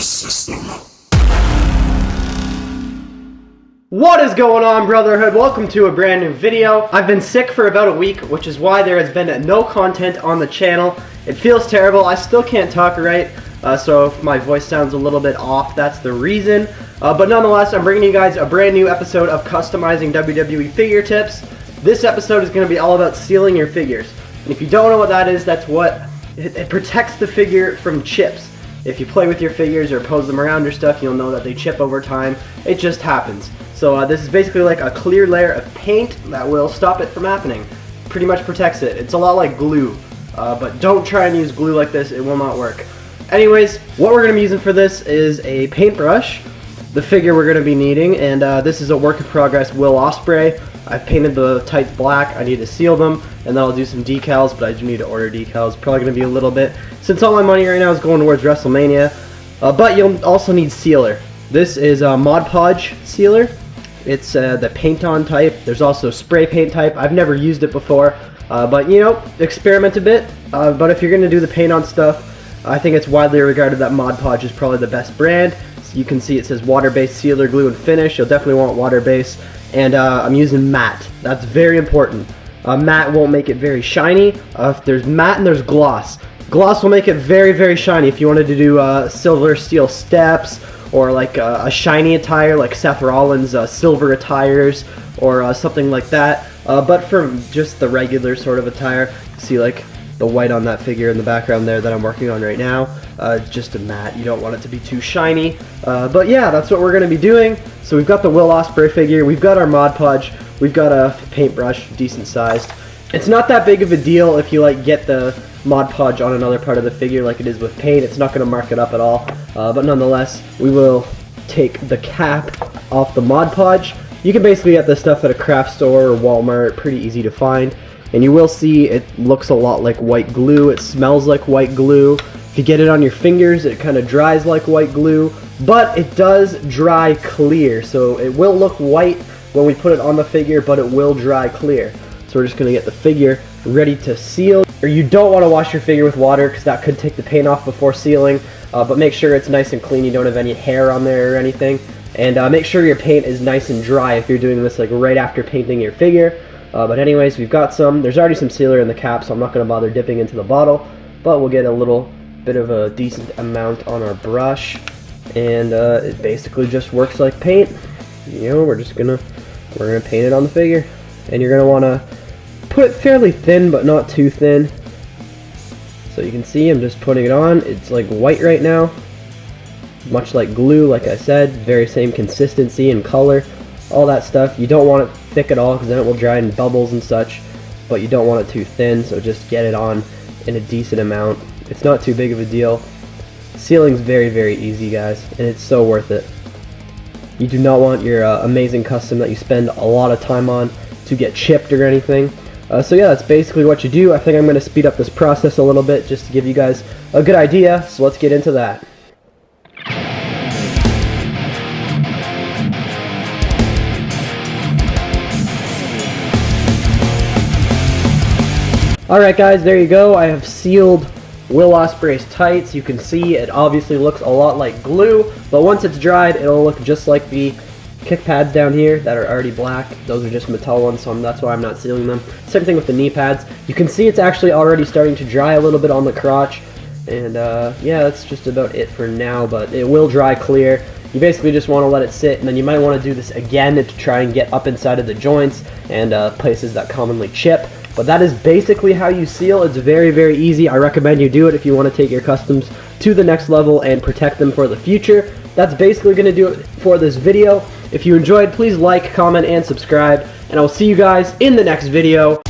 system. What is going on, Brotherhood? Welcome to a brand new video. I've been sick for about a week, which is why there has been no content on the channel. It feels terrible. I still can't talk right, so if my voice sounds a little bit off, that's the reason. But nonetheless, I'm bringing you guys a brand new episode of customizing WWE figure tips. This episode is going to be all about sealing your figures. And if you don't know what that is, that's what it protects the figure from chips. If you play with your figures or pose them around or stuff, you'll know that they chip over time. It just happens. So this is basically like a clear layer of paint that will stop it from happening. Pretty much protects it. It's a lot like glue, but don't try and use glue like this. It will not work. Anyways, what we're going to be using for this is a paintbrush, the figure we're going to be needing, and this is a work in progress Will Ospreay. I've painted the tights black. I need to seal them, and then I'll do some decals, but I do need to order decals. Probably going to be a little bit, since all my money right now is going towards WrestleMania. But you'll also need sealer. This is a Mod Podge sealer. It's the paint-on type. There's also spray paint type. I've never used it before, but you know, experiment a bit. But if you're going to do the paint-on stuff, I think it's widely regarded that Mod Podge is probably the best brand. So you can see it says water-based sealer, glue, and finish. You'll definitely want water-based. And I'm using matte. That's very important. Matte won't make it very shiny. There's matte and there's gloss. Gloss will make it very, very shiny. If you wanted to do silver steel steps, or like a shiny attire like Seth Rollins' silver attires, or something like that. But for just the regular sort of attire, see like the white on that figure in the background there that I'm working on right now, just a matte. You don't want it to be too shiny. But yeah, that's what we're going to be doing. So we've got the Will Ospreay figure, we've got our Mod Podge, we've got a paintbrush, decent sized. It's not that big of a deal if you like get the Mod Podge on another part of the figure like it is with paint. It's not going to mark it up at all. But nonetheless, we will take the cap off the Mod Podge. You can basically get this stuff at a craft store or Walmart, pretty easy to find. And you will see it looks a lot like white glue. It smells like white glue. If you get it on your fingers, it kind of dries like white glue. But it does dry clear. So it will look white when we put it on the figure, but it will dry clear. So we're just going to get the figure ready to seal. Or you don't want to wash your figure with water because that could take the paint off before sealing. But make sure it's nice and clean. You don't have any hair on there or anything. And make sure your paint is nice and dry if you're doing this like right after painting your figure. But anyways, we've got some. There's already some sealer in the cap, so I'm not going to bother dipping into the bottle. But we'll get a little bit of a decent amount on our brush. And it basically just works like paint. You know, we're gonna paint it on the figure. And you're gonna want to put it fairly thin, but not too thin. So you can see I'm just putting it on. It's like white right now, much like glue, like I said. Very same consistency and color, all that stuff. You don't want it thick at all because then it will dry in bubbles and such, but you don't want it too thin, so just get it on in a decent amount. It's not too big of a deal. Sealing's very, very easy, guys, and it's so worth it. You do not want your amazing custom that you spend a lot of time on to get chipped or anything. So yeah, that's basically what you do. I think I'm going to speed up this process a little bit just to give you guys a good idea, so let's get into that. Alright guys, there you go. I have sealed Will Ospreay's tights. You can see it obviously looks a lot like glue, but once it's dried, it'll look just like the kick pads down here that are already black. Those are just Mattel ones, so that's why I'm not sealing them. Same thing with the knee pads. You can see it's actually already starting to dry a little bit on the crotch. And yeah, that's just about it for now, but it will dry clear. You basically just want to let it sit, and then you might want to do this again to try and get up inside of the joints and places that commonly chip. But that is basically how you seal. It's very, very easy. I recommend you do it if you want to take your customs to the next level and protect them for the future. That's basically going to do it for this video. If you enjoyed, please like, comment, and subscribe, and I will see you guys in the next video.